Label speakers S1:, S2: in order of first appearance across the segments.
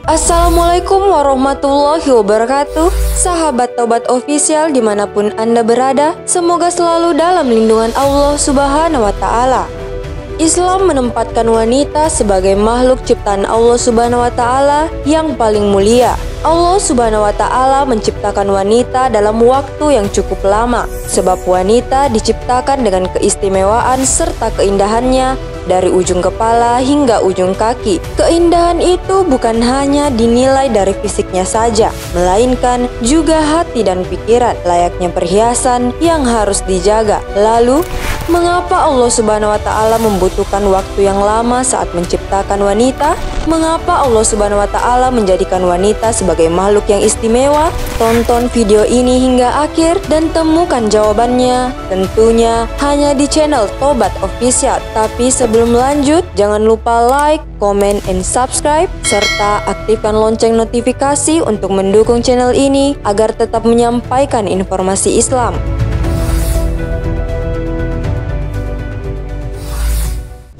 S1: Assalamualaikum warahmatullahi wabarakatuh. Sahabat Tobat Official dimanapun Anda berada, semoga selalu dalam lindungan Allah Subhanahu wa Ta'ala. Islam menempatkan wanita sebagai makhluk ciptaan Allah Subhanahu wa Ta'ala yang paling mulia. Allah Subhanahu wa Ta'ala menciptakan wanita dalam waktu yang cukup lama, sebab wanita diciptakan dengan keistimewaan serta keindahannya dari ujung kepala hingga ujung kaki. Keindahan itu bukan hanya dinilai dari fisiknya saja, melainkan juga hati dan pikiran, layaknya perhiasan yang harus dijaga. Lalu, mengapa Allah Subhanahu wa Ta'ala membutuhkan waktu yang lama saat menciptakan wanita? Mengapa Allah Subhanahu wa Ta'ala menjadikan wanita sebagai makhluk yang istimewa? Tonton video ini hingga akhir dan temukan jawabannya. Tentunya hanya di channel Tobat Official. Tapi sebelum lanjut, jangan lupa like, comment, and subscribe, serta aktifkan lonceng notifikasi untuk mendukung channel ini agar tetap menyampaikan informasi Islam.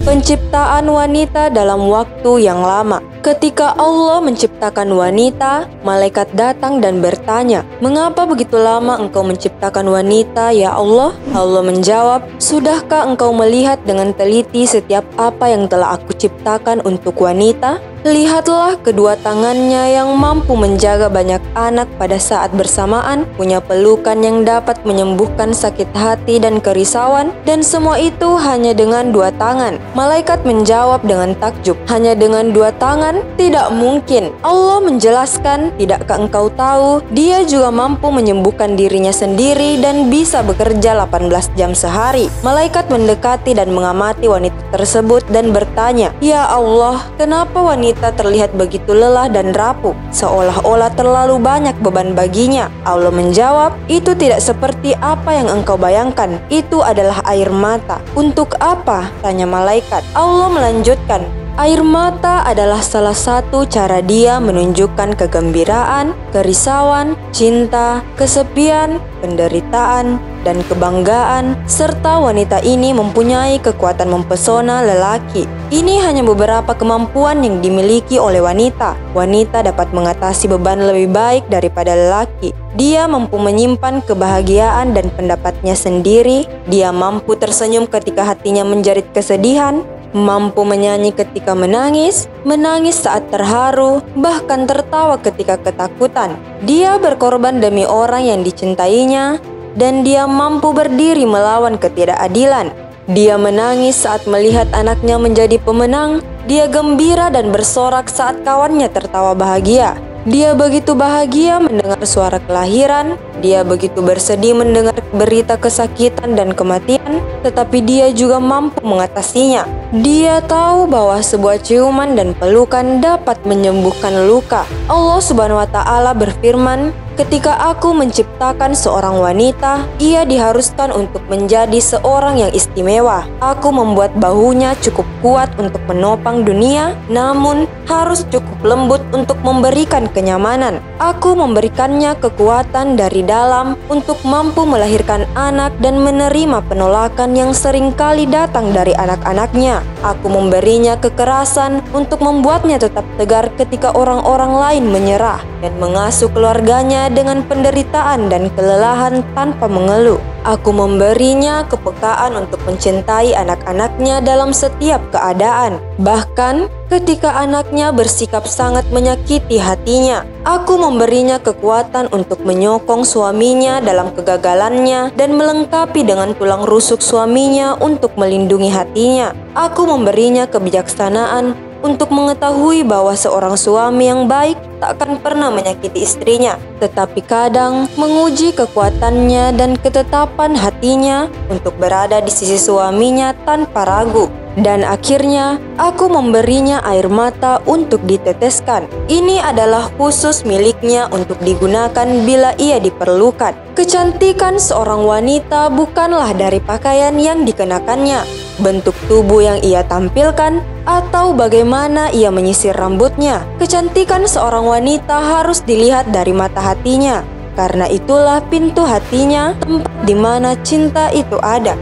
S1: Penciptaan wanita dalam waktu yang lama. Ketika Allah menciptakan wanita, malaikat datang dan bertanya, "Mengapa begitu lama engkau menciptakan wanita, ya Allah?" Allah menjawab, "Sudahkah engkau melihat dengan teliti setiap apa yang telah aku ciptakan untuk wanita? Lihatlah kedua tangannya yang mampu menjaga banyak anak pada saat bersamaan, punya pelukan yang dapat menyembuhkan sakit hati dan kerisauan, dan semua itu hanya dengan dua tangan." Malaikat menjawab dengan takjub, "Hanya dengan dua tangan? Tidak mungkin." Allah menjelaskan, "Tidakkah engkau tahu, dia juga mampu menyembuhkan dirinya sendiri dan bisa bekerja 18 jam sehari." Malaikat mendekati dan mengamati wanita tersebut dan bertanya, "Ya Allah, kenapa wanita terlihat begitu lelah dan rapuh, seolah-olah terlalu banyak beban baginya?" Allah menjawab, "Itu tidak seperti apa yang engkau bayangkan. Itu adalah air mata." "Untuk apa?" tanya malaikat. Allah melanjutkan, "Air mata adalah salah satu cara dia menunjukkan kegembiraan, kerisauan, cinta, kesepian, penderitaan, dan kebanggaan, serta wanita ini mempunyai kekuatan mempesona lelaki." Ini hanya beberapa kemampuan yang dimiliki oleh wanita. Wanita dapat mengatasi beban lebih baik daripada lelaki. Dia mampu menyimpan kebahagiaan dan pendapatnya sendiri. Dia mampu tersenyum ketika hatinya menjerit kesedihan, mampu menyanyi ketika menangis, menangis saat terharu, bahkan tertawa ketika ketakutan. Dia berkorban demi orang yang dicintainya, dan dia mampu berdiri melawan ketidakadilan. Dia menangis saat melihat anaknya menjadi pemenang. Dia gembira dan bersorak saat kawannya tertawa bahagia. Dia begitu bahagia mendengar suara kelahiran. Dia begitu bersedih mendengar berita kesakitan dan kematian, tetapi dia juga mampu mengatasinya. Dia tahu bahwa sebuah ciuman dan pelukan dapat menyembuhkan luka. Allah Subhanahu wa Ta'ala berfirman, "Ketika aku menciptakan seorang wanita, ia diharuskan untuk menjadi seorang yang istimewa. Aku membuat bahunya cukup kuat untuk menopang dunia, namun harus cukup lembut untuk memberikan kenyamanan. Aku memberikannya kekuatan dari dalam untuk mampu melahirkan anak dan menerima penolakan yang seringkali datang dari anak-anaknya. Aku memberinya kekerasan untuk membuatnya tetap tegar ketika orang-orang lain menyerah, dan mengasuh keluarganya dengan penderitaan dan kelelahan tanpa mengeluh. Aku memberinya kepekaan untuk mencintai anak-anaknya dalam setiap keadaan, bahkan ketika anaknya bersikap sangat menyakiti hatinya. Aku memberinya kekuatan untuk menyokong suaminya dalam kegagalannya dan melengkapi dengan tulang rusuk suaminya untuk melindungi hatinya. Aku memberinya kebijaksanaan untuk mengetahui bahwa seorang suami yang baik tak akan pernah menyakiti istrinya, tetapi kadang menguji kekuatannya dan ketetapan hatinya untuk berada di sisi suaminya tanpa ragu. Dan akhirnya, aku memberinya air mata untuk diteteskan. Ini adalah khusus miliknya untuk digunakan bila ia diperlukan. Kecantikan seorang wanita bukanlah dari pakaian yang dikenakannya, bentuk tubuh yang ia tampilkan, atau bagaimana ia menyisir rambutnya. Kecantikan seorang wanita harus dilihat dari mata hatinya. Karena itulah pintu hatinya, tempat di mana cinta itu ada.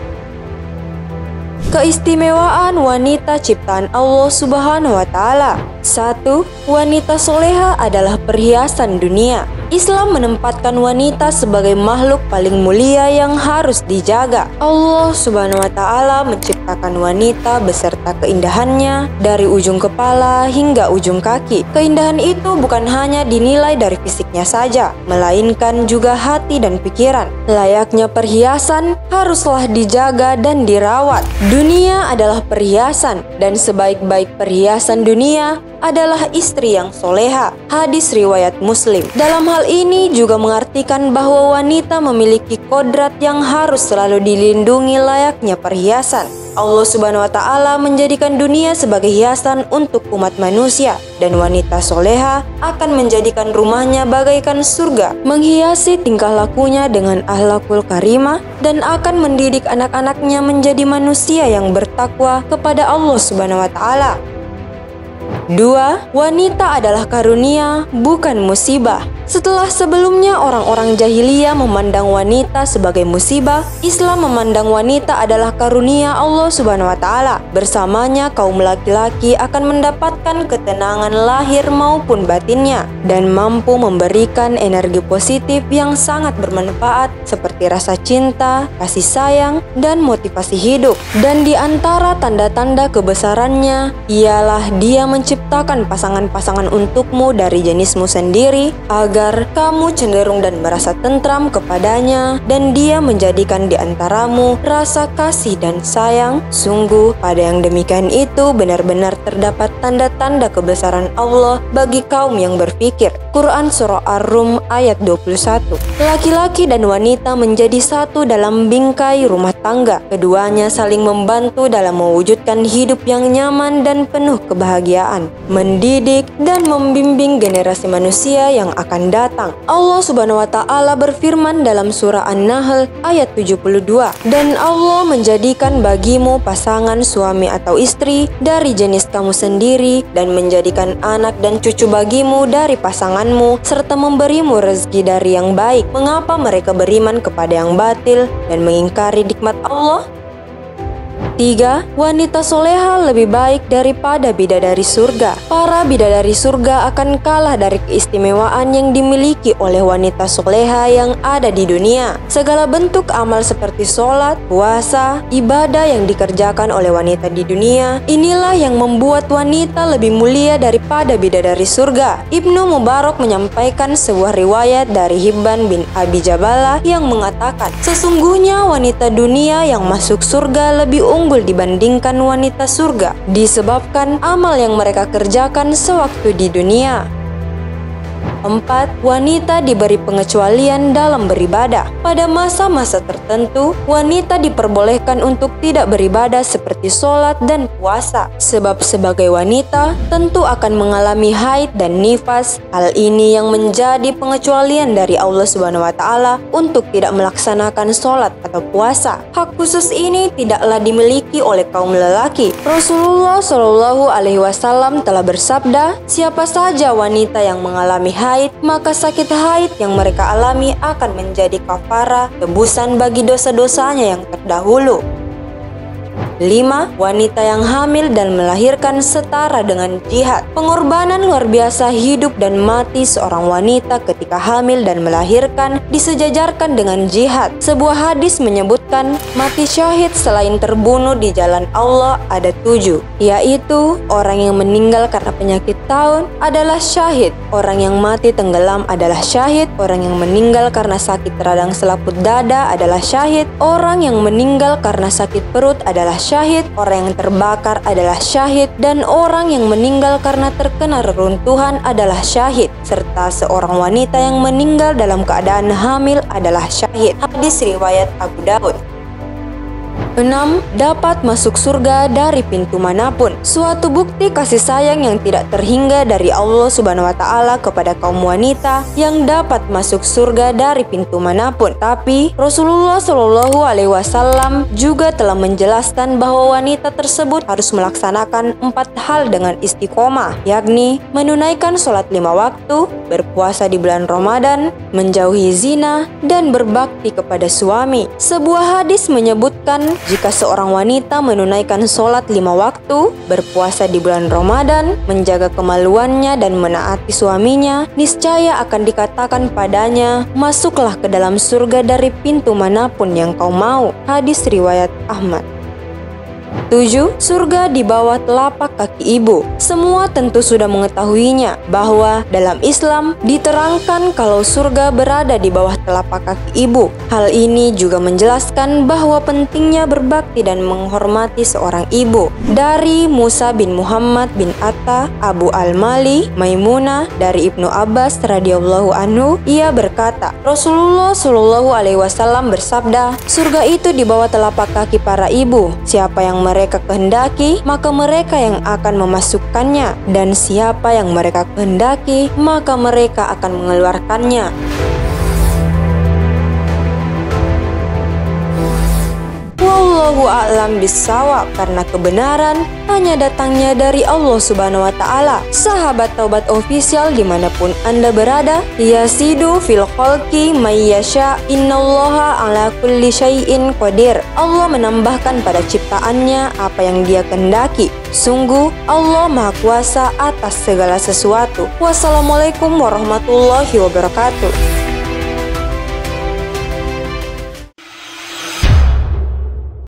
S1: Keistimewaan wanita ciptaan Allah Subhanahu wa Ta'ala. 1. Wanita soleha adalah perhiasan dunia. Islam menempatkan wanita sebagai makhluk paling mulia yang harus dijaga. Allah Subhanahu wa Ta'ala menciptakan wanita beserta keindahannya dari ujung kepala hingga ujung kaki. Keindahan itu bukan hanya dinilai dari fisiknya saja, melainkan juga hati dan pikiran. Layaknya perhiasan haruslah dijaga dan dirawat. Dunia adalah perhiasan, dan sebaik-baik perhiasan dunia adalah istri yang soleha. Hadis riwayat Muslim. Dalam hal ini juga mengartikan bahwa wanita memiliki kodrat yang harus selalu dilindungi layaknya perhiasan. Allah Subhanahu wa Ta'ala menjadikan dunia sebagai hiasan untuk umat manusia, dan wanita soleha akan menjadikan rumahnya bagaikan surga, menghiasi tingkah lakunya dengan akhlakul karimah, dan akan mendidik anak-anaknya menjadi manusia yang bertakwa kepada Allah Subhanahu wa Ta'ala. 2. Wanita adalah karunia, bukan musibah. Setelah sebelumnya orang-orang jahiliyah memandang wanita sebagai musibah, Islam memandang wanita adalah karunia Allah Subhanahu wa Ta'ala. Bersamanya kaum laki-laki akan mendapatkan ketenangan lahir maupun batinnya, dan mampu memberikan energi positif yang sangat bermanfaat seperti rasa cinta, kasih sayang, dan motivasi hidup. Dan di antara tanda-tanda kebesarannya ialah Dia menciptakan pasangan-pasangan untukmu dari jenismu sendiri agar kamu cenderung dan merasa tentram kepadanya, dan Dia menjadikan di antaramu rasa kasih dan sayang. Sungguh pada yang demikian itu benar-benar terdapat tanda-tanda kebesaran Allah bagi kaum yang berpikir. Quran Surah Ar-Rum ayat 21. Laki-laki dan wanita menjadi satu dalam bingkai rumah tangga. Keduanya saling membantu dalam mewujudkan hidup yang nyaman dan penuh kebahagiaan, mendidik dan membimbing generasi manusia yang akan datang. Allah Subhanahu wa Ta'ala berfirman dalam surah An-Nahl ayat 72, "Dan Allah menjadikan bagimu pasangan suami atau istri dari jenis kamu sendiri, dan menjadikan anak dan cucu bagimu dari pasanganmu, serta memberimu rezeki dari yang baik. Mengapa mereka beriman kepada yang batil dan mengingkari nikmat Allah?" 3. Wanita soleha lebih baik daripada bidadari surga. Para bidadari surga akan kalah dari keistimewaan yang dimiliki oleh wanita soleha yang ada di dunia. Segala bentuk amal seperti sholat, puasa, ibadah yang dikerjakan oleh wanita di dunia, inilah yang membuat wanita lebih mulia daripada bidadari surga. Ibnu Mubarak menyampaikan sebuah riwayat dari Hibban bin Abi Jabalah yang mengatakan, sesungguhnya wanita dunia yang masuk surga lebih unggul dibandingkan wanita surga, disebabkan amal yang mereka kerjakan sewaktu di dunia. 4. Wanita diberi pengecualian dalam beribadah. Pada masa-masa tertentu, wanita diperbolehkan untuk tidak beribadah seperti sholat dan puasa. Sebab sebagai wanita, tentu akan mengalami haid dan nifas. Hal ini yang menjadi pengecualian dari Allah Subhanahu wa Ta'ala untuk tidak melaksanakan sholat atau puasa. Hak khusus ini tidaklah dimiliki oleh kaum lelaki. Rasulullah Shallallahu Alaihi Wasallam telah bersabda, siapa saja wanita yang mengalami haid, maka sakit haid yang mereka alami akan menjadi kafarah, tebusan bagi dosa-dosanya yang terdahulu. 5. Wanita yang hamil dan melahirkan setara dengan jihad. Pengorbanan luar biasa hidup dan mati seorang wanita ketika hamil dan melahirkan disejajarkan dengan jihad. Sebuah hadis menyebutkan mati syahid selain terbunuh di jalan Allah ada 7, yaitu orang yang meninggal karena penyakit taun adalah syahid, orang yang mati tenggelam adalah syahid, orang yang meninggal karena sakit radang selaput dada adalah syahid, orang yang meninggal karena sakit perut adalah syahid, orang yang terbakar adalah syahid, dan orang yang meninggal karena terkena reruntuhan adalah syahid, serta seorang wanita yang meninggal dalam keadaan hamil adalah syahid. Hadis riwayat Abu Daud. 6. Dapat masuk surga dari pintu manapun. Suatu bukti kasih sayang yang tidak terhingga dari Allah Subhanahu wa Ta'ala kepada kaum wanita yang dapat masuk surga dari pintu manapun. Tapi Rasulullah Shallallahu Alaihi Wasallam juga telah menjelaskan bahwa wanita tersebut harus melaksanakan 4 hal dengan istiqomah, yakni menunaikan sholat 5 waktu, berpuasa di bulan Ramadan, menjauhi zina, dan berbakti kepada suami. Sebuah hadis menyebutkan Jika seorang wanita menunaikan sholat 5 waktu, berpuasa di bulan Ramadan, menjaga kemaluannya dan menaati suaminya, niscaya akan dikatakan padanya, masuklah ke dalam surga dari pintu manapun yang kau mau. Hadis riwayat Ahmad. 7. Surga di bawah telapak kaki ibu. Semua tentu sudah mengetahuinya bahwa dalam Islam diterangkan kalau surga berada di bawah telapak kaki ibu. Hal ini juga menjelaskan bahwa pentingnya berbakti dan menghormati seorang ibu. Dari Musa bin Muhammad bin Atta, Abu Al-Mali, Maimunah dari Ibnu Abbas radhiyallahu anhu, ia berkata, Rasulullah Shallallahu alaihi wasallam bersabda, surga itu di bawah telapak kaki para ibu. Siapa yang mereka kehendaki, maka mereka yang akan memasukkannya, dan siapa yang mereka kehendaki, maka mereka akan mengeluarkannya. Wallahu a'lam bissawab, karena kebenaran hanya datangnya dari Allah Subhanahu wa Ta'ala. Sahabat Taubat Official dimanapun Anda berada, yasidu fil khalqi may yasha, innallaha ala kulli syai'in qadir. Allah menambahkan pada ciptaannya apa yang Dia kehendaki. Sungguh Allah Maha Kuasa atas segala sesuatu. Wassalamualaikum warahmatullahi wabarakatuh.